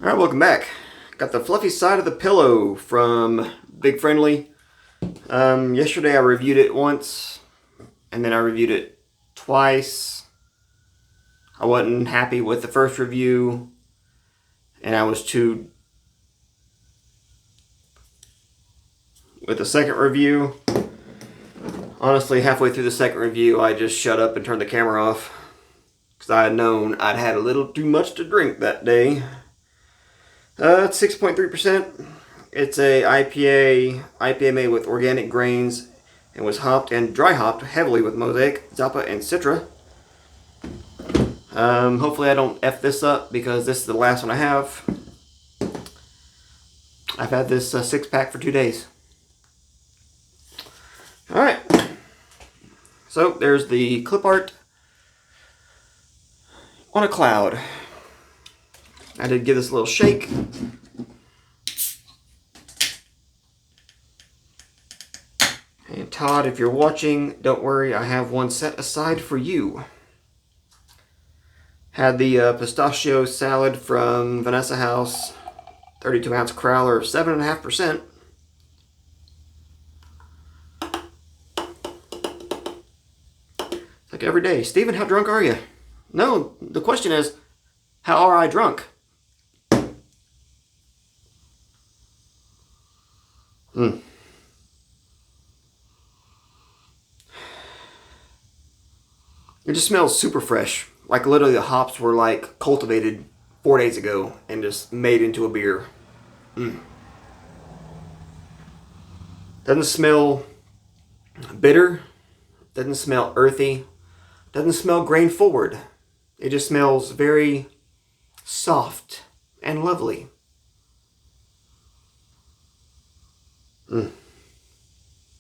Alright, welcome back. Got the fluffy side of the pillow from Big Friendly. Yesterday I reviewed it once, and then I reviewed it twice. I wasn't happy with the first review, and I was too... With the second review, honestly, halfway through the second review, I just shut up and turned the camera off. Because I had known I'd had a little too much to drink that day. It's 6.3%. It's a IPA made with organic grains and was hopped and dry hopped heavily with Mosaic, Zappa, and Citra. Hopefully I don't F this up because this is the last one I have. I've had this 6-pack for 2 days. Alright. So there's the clip art on a cloud. I did give this a little shake. And Todd, if you're watching, don't worry, I have one set aside for you. Had the pistachio salad from Vanessa House, 32-ounce crowler, 7.5%. It's like every day. Steven, how drunk are you? No, the question is, how are I drunk? It just smells super fresh. Like literally the hops were like cultivated 4 days ago and just made into a beer. Doesn't smell bitter. Doesn't smell earthy. Doesn't smell grain forward. It just smells very soft and lovely.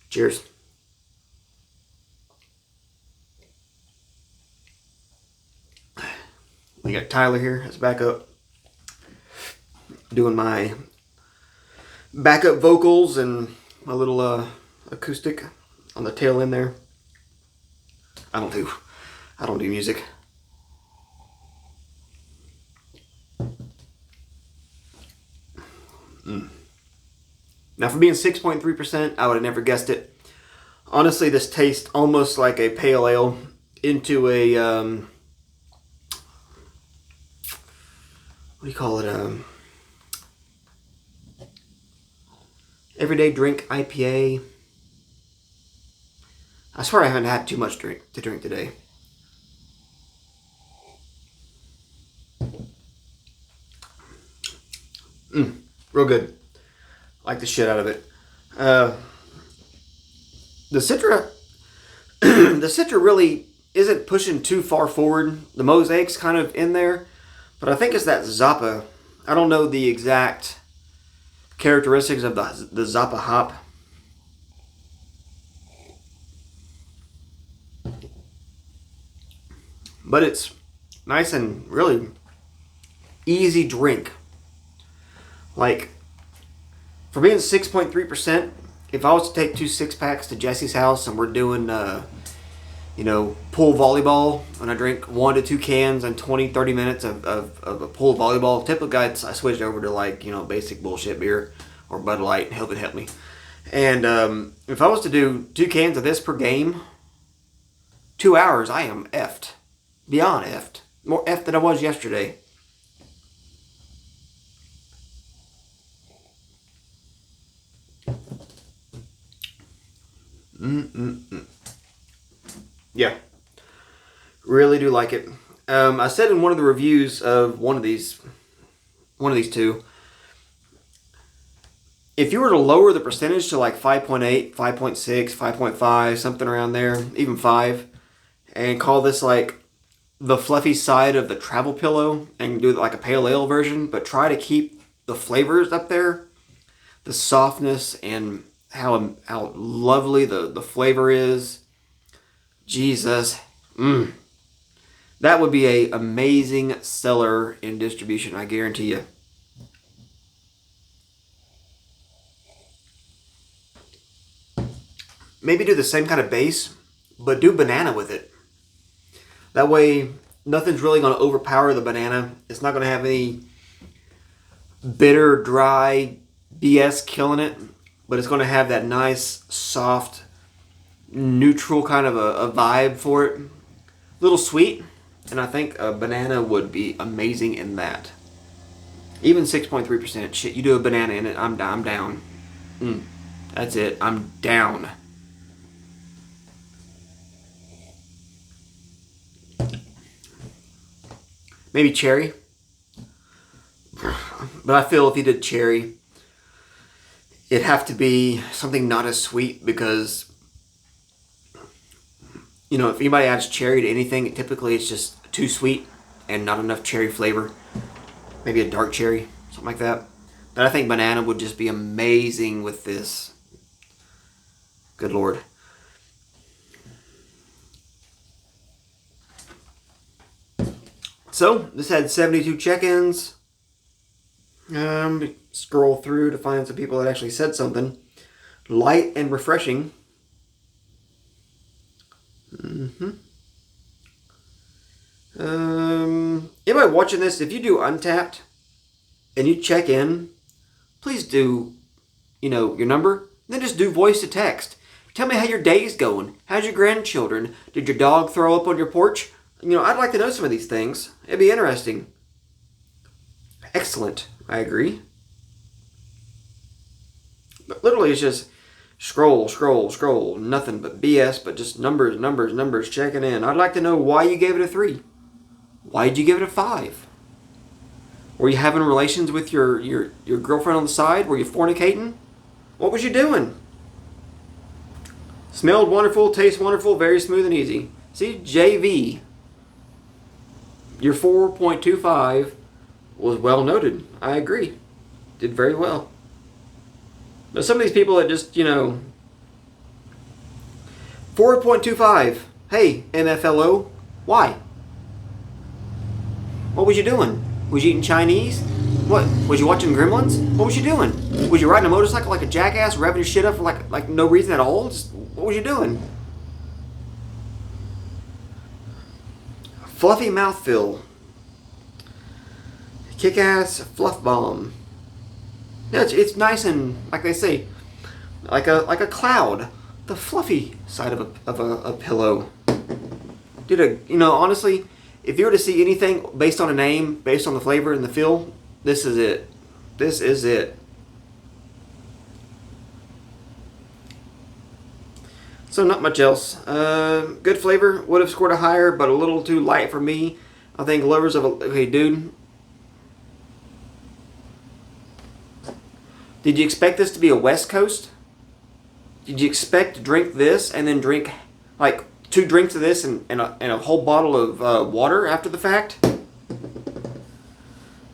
Cheers. We got Tyler here as backup, doing my backup vocals and my little acoustic on the tail end there. I don't do music. Now, for being 6.3%, I would have never guessed it. Honestly, this tastes almost like a pale ale into a, what do you call it, everyday drink IPA. I swear I haven't had too much to drink today. Real good. Like the shit out of it. The Citra, the Citra really isn't pushing too far forward. The Mosaic's kind of in there, but I think it's that Zappa. I don't know the exact characteristics of the Zappa hop. But it's nice and really easy drink. Like, for being 6.3%, if I was to take 2 6-packs to Jesse's house and we're doing, pool volleyball, and I drink 1 to 2 cans and 20-30 minutes of a pool volleyball, typically I switched over to basic bullshit beer or Bud Light, help me. And if I was to do 2 cans of this per game, 2 hours, I am effed. Beyond effed. More effed than I was yesterday. Yeah, really do like it. I said in one of the reviews of one of these two, if you were to lower the percentage to like 5.8, 5.6, 5.5, something around there, even 5, and call this like the fluffy side of the travel pillow and do like a pale ale version, but try to keep the flavors up there, the softness and how lovely the flavor is. Jesus. That would be an amazing seller in distribution, I guarantee you. Maybe do the same kind of base, but do banana with it. That way, nothing's really going to overpower the banana. It's not going to have any bitter, dry BS killing it, but it's going to have that nice, soft, neutral kind of a vibe for it. A little sweet, and I think a banana would be amazing in that. Even 6.3%. Shit, you do a banana in it, I'm down. That's it. I'm down. Maybe cherry. But I feel if you did cherry, it'd have to be something not as sweet because, you know, if anybody adds cherry to anything, typically it's just too sweet and not enough cherry flavor. Maybe a dark cherry, something like that. But I think banana would just be amazing with this. Good Lord. So, this had 72 check-ins. Scroll through to find some people that actually said something. Light and refreshing. Anybody watching this, if you do Untapped and you check in, please do, you know, your number. Then just do voice to text. Tell me how your day's going. How's your grandchildren? Did your dog throw up on your porch? You know, I'd like to know some of these things. It'd be interesting. Excellent. I agree. But literally it's just scroll. Nothing but BS, but just numbers, checking in. I'd like to know why you gave it a 3. Why did you give it a 5? Were you having relations with your girlfriend on the side? Were you fornicating? What was you doing? Smelled wonderful, tastes wonderful, very smooth and easy. See, JV, your 4.25 was well noted. I agree. Did very well. But some of these people that just, you know, 4.25. Hey, MFLO, why? What was you doing? Was you eating Chinese? What? Was you watching Gremlins? What was you doing? Was you riding a motorcycle like a jackass, revving your shit up for like no reason at all? Just, what was you doing? Fluffy mouthfeel. Kick-ass fluff bomb. Yeah, it's nice and, like they say, like a cloud. The fluffy side of a pillow. Dude, you know, honestly, if you were to see anything based on a name, based on the flavor and the feel, this is it. This is it. So not much else. Good flavor. Would have scored a higher, but a little too light for me. I think lovers of okay, dude. Did you expect this to be a West Coast? Did you expect to drink this and then drink like 2 drinks of this and a whole bottle of water after the fact?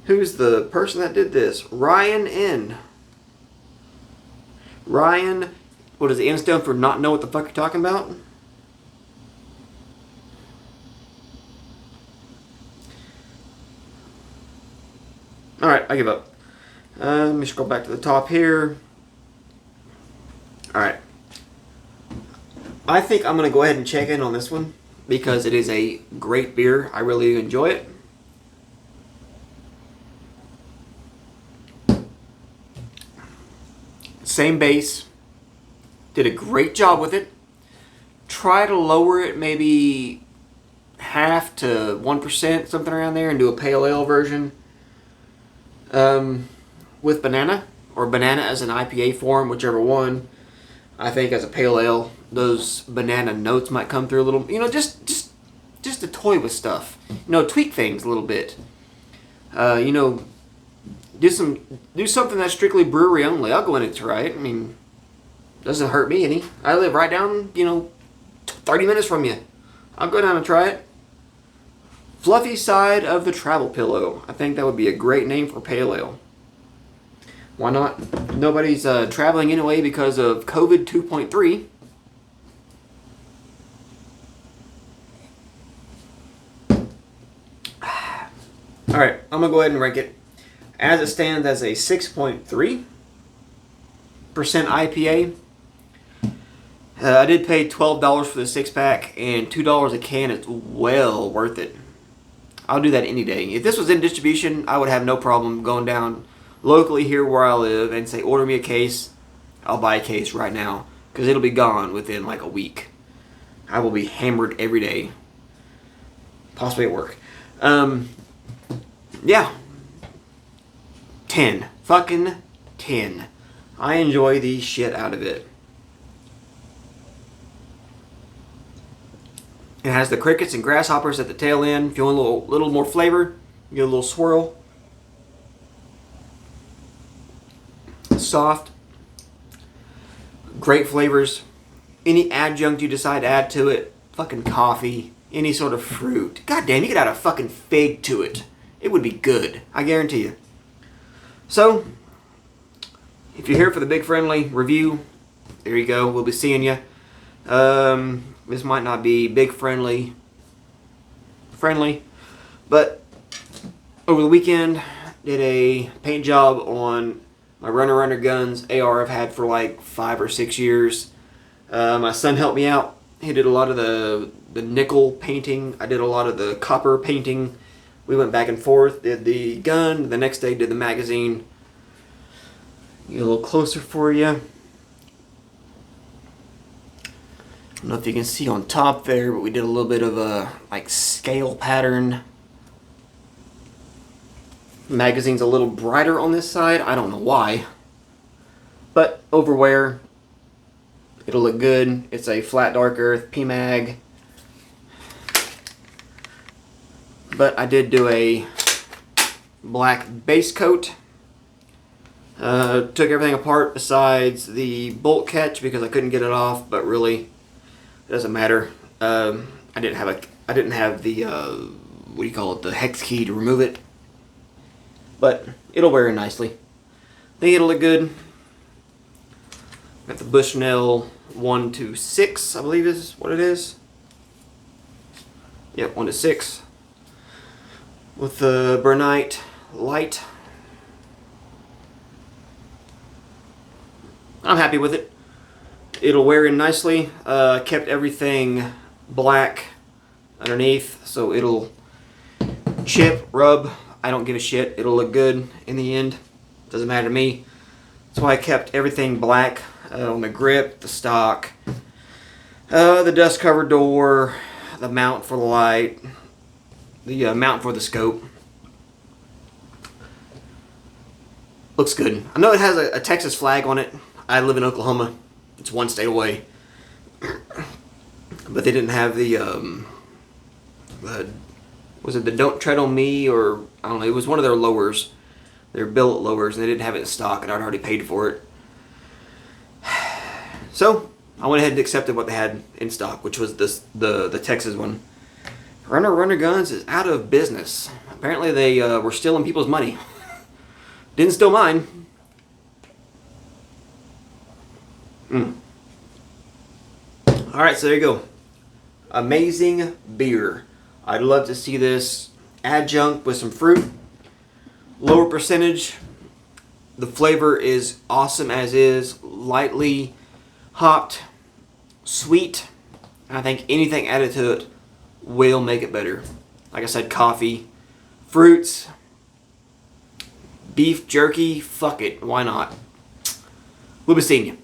Who's the person that did this? Ryan N. Ryan, what is the N stand for not know what the fuck you're talking about? Alright, I give up. Let me scroll back to the top here. Alright. I think I'm going to go ahead and check in on this one because it is a great beer. I really enjoy it. Same base. Did a great job with it. Try to lower it maybe half to 1%, something around there, and do a pale ale version. With banana, or banana as an IPA form, whichever one. I think as a pale ale, those banana notes might come through a little. You know, just to toy with stuff. You know, tweak things a little bit. You know, do something that's strictly brewery only. I'll go in and try it. I mean, doesn't hurt me any. I live right down, you know, 30 minutes from you. I'll go down and try it. Fluffy side of the travel pillow. I think that would be a great name for pale ale. Why not? Nobody's traveling anyway because of COVID 2.3. Alright, I'm going to go ahead and rank it. As it stands as a 6.3% IPA. I did pay $12 for the 6-pack, and $2 a can is well worth it. I'll do that any day. If this was in distribution, I would have no problem going down locally here where I live and say order me a case, I'll buy a case right now because it'll be gone within like a week. I will be hammered every day, possibly at work. Yeah, 10, fucking 10. I enjoy the shit out of it. It has the crickets and grasshoppers at the tail end. If you want a little more flavor, you get a little swirl. Soft. Great flavors. Any adjunct you decide to add to it, fucking coffee, any sort of fruit. God damn, you could add a fucking fig to it. It would be good. I guarantee you. So, if you're here for the Big Friendly review, there you go. We'll be seeing you. This might not be big friendly, but over the weekend did a paint job on my Runner guns AR I've had for like 5 or 6 years. My son helped me out. He did a lot of the nickel painting. I did a lot of the copper painting. We went back and forth, did the gun, the next day did the magazine. Get a little closer for you. I don't know if you can see on top there, but we did a little bit of a like scale pattern. Magazine's a little brighter on this side. I don't know why. But overwear, it'll look good. It's a flat dark earth PMag. But I did do a black base coat. Took everything apart besides the bolt catch because I couldn't get it off, but really it doesn't matter. I didn't have the what do you call it, the hex key to remove it. But it'll wear nicely. I think it'll look good. Got the Bushnell 1 to 6, I believe is what it is. Yep, 1 to 6. With the Bernite light. I'm happy with it. It'll wear in nicely. Kept everything black underneath, so it'll chip, rub. I don't give a shit. It'll look good in the end. Doesn't matter to me. That's why I kept everything black on the grip, the stock, the dust cover door, the mount for the light, the mount for the scope. Looks good. I know it has a Texas flag on it. I live in Oklahoma. It's one state away. But they didn't have the was it the Don't Tread on Me, or I don't know, it was one of their lowers. Their billet lowers, and they didn't have it in stock, and I'd already paid for it. So I went ahead and accepted what they had in stock, which was the Texas one. Runner Guns is out of business. Apparently they were stealing people's money. Didn't steal mine. Alright, so there you go. Amazing beer. I'd love to see this adjunct with some fruit. Lower percentage. The flavor is awesome as is. Lightly hopped. Sweet. I think anything added to it will make it better. Like I said, coffee, fruits, beef jerky, fuck it, why not? We'll be seeing you.